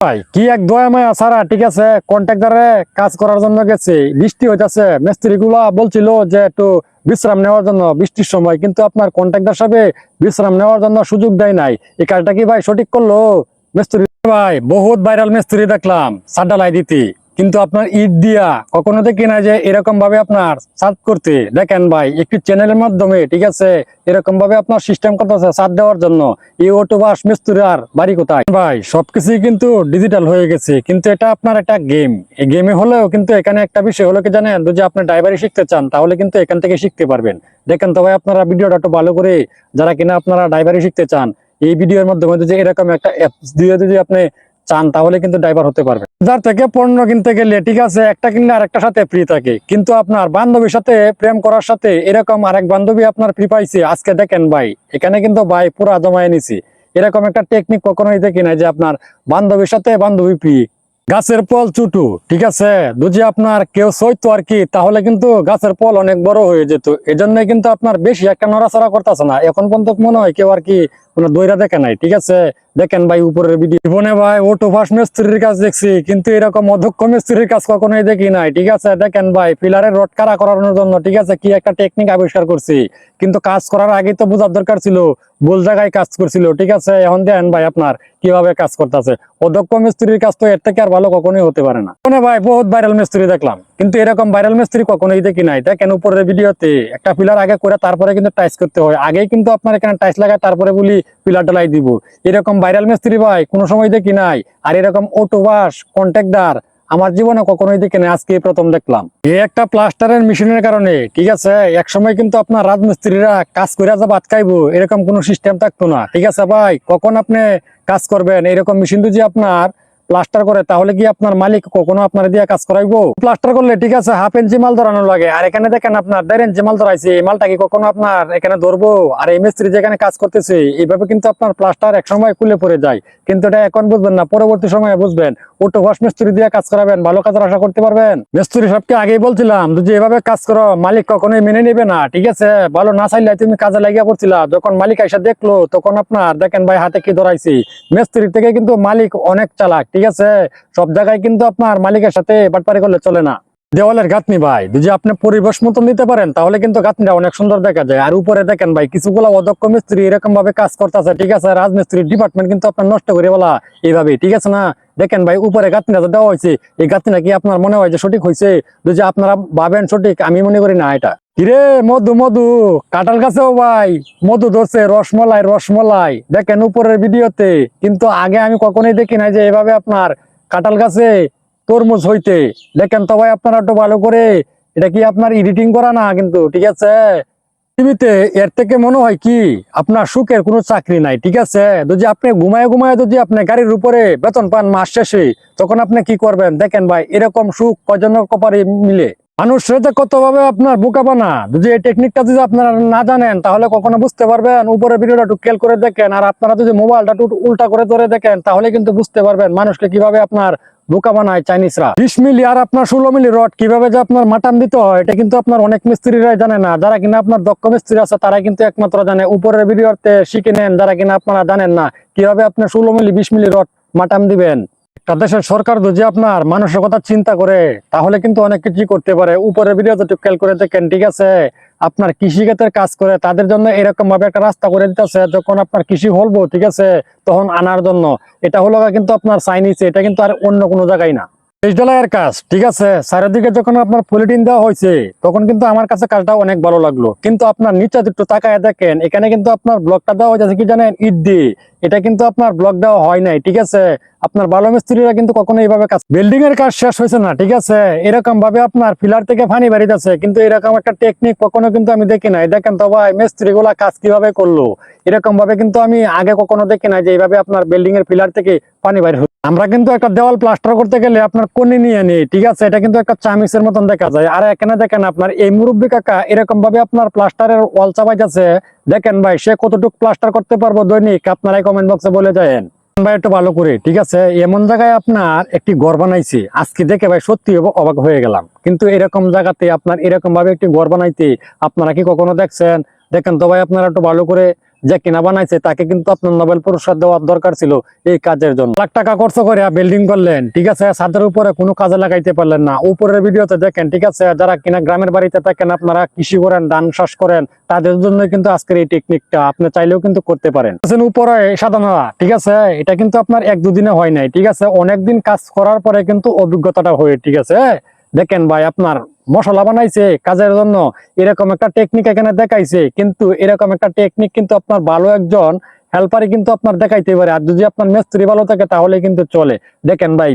ভাই কি এক দয়া মায়া সারা ঠিক আছে কন্ট্রাক্টরে কাজ করার জন্য গেছে, বৃষ্টি হইতাছে, মিস্ত্রি গুলা বলছিল যে একটু বিশ্রাম নেওয়ার জন্য বৃষ্টির সময়, কিন্তু আপনার কন্ট্রাক্টর সাহেব বিশ্রাম নেওয়ার জন্য সুযোগ দেয় নাই। এই কাজটা কি ভাই সঠিক করলো মিস্ত্রি? ভাই বহুত ভাইরাল মিস্ত্রি দেখলাম ছাদ ঢালাই দিতে, কিন্তু আপনার ইট দিয়া কখনো দেখি না যে এরকম ভাবে আপনার ছাদ করতে। দেখেন ভাই একটি চ্যানেলের মাধ্যমে ঠিক আছে এরকম ভাবে আপনার সিস্টেম করতেছে ছাদ দেওয়ার জন্য। এই অটোবাস মিস্ত্রি আর বাড়ি কোথায়? ভাই সবকিছুই কিন্তু ডিজিটাল হয়ে গেছে, কিন্তু এটা আপনার একটা গেম। এই গেমে হলেও কিন্তু এখানে একটা বিষয় হলো কি জানেন, যদি আপনি ড্রাইভারি শিখতে চান তাহলে কিন্তু এখান থেকে শিখতে পারবেন। দেখেন তো ভাই আপনারা ভিডিওটা একটু ভালো করে, যারা কিনা আপনারা ড্রাইভারি শিখতে চান, এই ভিডিওর মাধ্যমে যদি এরকম একটা অ্যাপস দিয়ে যদি আপনি চান তাহলে কিন্তু ড্রাইভার হতে পারবে। বাজার থেকে পণ্য কিনতে গেলে ঠিক আছে একটা কিনলে আরেকটার সাথে ফ্রি থাকে, কিন্তু আপনার বান্ধবীর সাথে প্রেম করার সাথে এরকম আরেক বান্ধবী আপনার ফ্রি পাইছে। আজকে দেখেন ভাই এখানে কিন্তু ভাই পুরা জমায় নিছি। এরকম একটা টেকনিক কখনোই দেখি না যে আপনার বান্ধবীর সাথে বান্ধবী ফ্রি। গাছের ফল ছোটো ঠিক আছে, যদি আপনার কেউ সইতো আর কি তাহলে কিন্তু গাছের ফল অনেক বড় হয়ে যেত। এজন্য কিন্তু আপনার বেশি একটা নড়াচড়া করতেছে না এখন পর্যন্ত, মনে হয় কেউ আর কি কোনো দইরা দেখে নাই। ঠিক আছে দেখেন ভাই উপরের ভিডিও। জীবনে ভাই অটোবাস মিস্ত্রির কাজ দেখছি, কিন্তু এরকম অধ্যক্ষ মিস্ত্রির কাজ কখনোই দেখি নাই। ঠিক আছে দেখেন ভাই পিলারের রড কারা করানোর জন্য ঠিক আছে কি একটা টেকনিক আবিষ্কার করছি, কিন্তু কাজ করার আগে তো বোঝার দরকার ছিল, ভুল জায়গায় কাজ করছিল। ঠিক আছে এখন দেখেন ভাই আপনার কিভাবে কাজ করতেছে। অধ্যক্ষ মিস্ত্রির কাজ তো এর থেকে আর ভালো কখনোই হতে পারে না। ভাই বহুত ভাইরাল মিস্ত্রি দেখলাম, কিন্তু এরকম ভাইরাল মিস্ত্রি কখনোই দেখি নাই। দেখেন উপরের ভিডিওতে একটা পিলার আগে করে তারপরে কিন্তু টাইস করতে হয়, আগেই কিন্তু আপনার এখানে টাইস লাগায় তারপরে বলি পিলার ঢালাই দিব। এরকম ভাইরাল মিস্ত্রি ভাই কোনো সময় দেখি নাই। আর এরকম অটোবাস কন্ট্রাক্টর আমার জীবনে কখনোই দেখি নাই, আজকে প্রথম দেখলাম। এই একটা প্লাস্টারের মেশিনের কারণে ঠিক আছে এক সময় কিন্তু আপনার রাজমিস্ত্রিরা কাজ করে যা ভাত খাইবো এরকম কোনো সিস্টেম থাকতো না। ঠিক আছে ভাই কখন আপনি কাজ করবেন, এরকম মেশিন যদি আপনার প্লাস্টার করে তাহলে কি আপনার মালিক কখনো আপনার দিয়ে কাজ করাইবো? প্লাস্টার করলে ঠিক আছে 1/2 ইঞ্চি মাল ধরানো লাগে, আর এখানে দেখেন আপনার 1.5 ইঞ্চি মাল ধরাইছে। এই মালটা কি কখনো আপনার এখানে ধরবো? আর এই মিস্ত্রি যেখানে কাজ করতেছে এইভাবে কিন্তু আপনার প্লাস্টার এক সময় খুলে পড়ে যায়, কিন্তু এটা এখন বুঝবেন না, পরবর্তী সময়ে বুঝবেন। অটোবাস মিস্ত্রি দিয়ে কাজ করাবেন, ভালো কাজের আশা করতে পারবেন। মিস্ত্রি সবকে আগেই বলছিলাম যদি এভাবে কাজ করো মালিক কখনোই মেনে নেবে না। ঠিক আছে ভালো না চাইলে তুমি কাজে লাগিয়ে পড়ছিলা, যখন মালিক এসে দেখলো তখন আপনার দেখেন ভাই হাতে কি ধরাইছি। মিস্ত্রি থেকে কিন্তু মালিক অনেক চালাক। ঠিক আছে সব জায়গায় কিন্তু আপনার মালিকের সাথে বাটপারি করলে চলে না। দেওয়ালের গাঁথনি ভাই যদি আপনি পরিবেশ মতন দিতে পারেন তাহলে কিন্তু গাঁথনিটা অনেক সুন্দর দেখা যায়। আর উপরে দেখেন ভাই কিছুগুলা অদক্ষ মিস্ত্রি এরকম ভাবে কাজ করতেছে। ঠিক আছে রাজমিস্ত্রি ডিপার্টমেন্ট কিন্তু আপনার নষ্ট করে বলা এইভাবে। ঠিক আছে না দেখেন ভাই উপরে গাঁথনিটা দেওয়া হয়েছে, এই গাঁথনিটা কি আপনার মনে হয় যে সঠিক হয়েছে? যদি আপনারা ভাবেন সঠিক, আমি মনে করি না এটা। কিরে মধু মধু কাঁঠাল গাছেও ভাই মধু ধরছে, রসমলাই রসমলাই দেখেন উপরের ভিডিওতে, কিন্তু আগে আমি কখনোই দেখি নাই যে এভাবে আপনার কাঁঠাল গাছে তরমুজ হইতে। দেখেন তো ভাই আপনারা একটু ভালো করে, এটা কি আপনার এডিটিং করা না কিন্তু। ঠিক আছে পৃথিবীতে এর থেকে মনে হয় কি আপনার সুখের কোনো চাকরি নাই। ঠিক আছে যদি আপনি ঘুমায় ঘুমায় যদি আপনি গাড়ির উপরে বেতন পান মাস শেষে, তখন আপনি কি করবেন? দেখেন ভাই এরকম সুখ কয়জনের কপালে মিলে। মানুষ যে কত ভাবে আপনার বোকা বানা, যদি এই টেকনিকটা যদি আপনারা না জানেন তাহলে কখনো বুঝতে পারবেন। উপরে ভিডিওটা একটু খেয়াল করে দেখেন, আর আপনারা যদি মোবাইলটা একটু উল্টা করে ধরে দেখেন তাহলে কিন্তু বুঝতে পারবেন মানুষকে কিভাবে আপনার বোকা বানায় চাইনিজরা। 20 মিলি আর আপনার 16 মিলি রড কিভাবে যে আপনার মাটাম দিতে হয় এটা কিন্তু আপনার অনেক মিস্ত্রিরাই জানে না। যারা কিনা আপনার দক্ষ মিস্ত্রি আছে তারা কিন্তু একমাত্র জানে। উপরের ভিডিওতে শিখে নেন যারা কিনা আপনারা জানেন না কিভাবে আপনি 16 মিলি 20 মিলি রড মাটাম দিবেন। দেশের সরকার যদি আপনার মানুষের কথা চিন্তা করে তাহলে কিন্তু অনেক কিছু করতে পারে। উপরের ভিডিও যদি খেয়াল করে দেখেন ঠিক আছে আপনার কৃষিক্ষেত্রে কাজ করে তাদের জন্য এরকম ভাবে একটা রাস্তা করে দিতেছে, যখন আপনার কৃষি হলবো ঠিক আছে তখন আনার জন্য। এটা হলো কিন্তু আপনার চাইনিজ, এটা কিন্তু আর অন্য কোনো জায়গায় না। 30 ঢালাইয়ের কাজ ঠিক আছে চারিদিকে যখন আপনার পলিটিন দেওয়া হয়েছে তখন কিন্তু আমার কাছে কাজটা অনেক ভালো লাগলো, কিন্তু আপনার নিচে একটু তাকায় দেখেন এখানে কিন্তু আপনার ব্লকটা দেওয়া হয়েছে কি জানেন ইট দিয়ে। এটা কিন্তু আপনার ব্লক দেওয়া হয় নাই। ঠিক আছে আপনার ভালো মিস্ত্রিরা কিন্তু কখনো এইভাবে কাজ, বিল্ডিং এর কাজ শেষ হয়েছে না ঠিক আছে এরকম ভাবে আপনার পিলার থেকে পানি বেরিয়েছে, কিন্তু এরকম একটা টেকনিক কখনো কিন্তু আমি দেখি নাই। দেখেন তো ভাই মিস্ত্রি গুলা কাজ কিভাবে করলো, এরকম ভাবে কিন্তু আমি আগে কখনো দেখি নাই যে এইভাবে আপনার বিল্ডিং এর পিলার থেকে পানি বাইর। আমরা কিন্তু একটা দেওয়াল প্লাস্টার করতে গেলে আপনার কোনি নিয়ে নিই ঠিক আছে, এটা কিন্তু একটা চামিচের মতন দেখা যায়। আর এখানে দেখেন আপনার এই মুরব্বী কাকা এরকম ভাবে আপনার প্লাস্টারের ওয়াল চাপাই যাচ্ছে। দেখেন ভাই সে কতটুকু প্লাস্টার করতে পারবো দৈনিক আপনারাই কমেন্ট বক্সে বলে যাবেন ভাই একটু ভালো করে। ঠিক আছে এমন জায়গায় আপনার একটি ঘর বানাইছে আজকে দেখে ভাই সত্যি অবাক হয়ে গেলাম, কিন্তু এরকম জায়গাতে আপনার এরকম ভাবে একটি ঘর বানাইতে আপনারা কি কখনো দেখছেন? দেখেন তো ভাই আপনারা একটু ভালো করে যে কিনা বানাইছে তাকে কিন্তু আপনার নোবেল পুরস্কার দেওয়ার দরকার ছিল এই কাজের জন্য। লাখ টাকা খরচ করে বিল্ডিং করলেন, ঠিক আছে, ছাদের উপরে কোনো কাজে লাগাইতে পারলেন না। উপরের ভিডিওতে দেখেন, ঠিক আছে, যারা কিনা গ্রামের বাড়িতে থাকেন, আপনারা কৃষি করেন, ধান চাষ করেন, তাদের জন্য কিন্তু আজকের এই টেকনিকটা আপনি চাইলেও কিন্তু করতে পারেন। উপরে সাজানো, ঠিক আছে, এটা কিন্তু আপনার এক দুদিনে হয় নাই, ঠিক আছে, অনেকদিন কাজ করার পরে কিন্তু অভিজ্ঞতাটা হয়, ঠিক আছে। দেখেন ভাই, আপনার মশলা বানাইছে কাজের জন্য, এরকম একটা টেকনিক এখানে দেখাইছে, কিন্তু এরকম একটা টেকনিক কিন্তু আপনার ভালো একজন হেল্পারই কিন্তু আপনার দেখাইতে পারে। আর যদি আপনার মিস্ত্রি ভালো থাকে তাহলে কিন্তু চলে। দেখেন ভাই,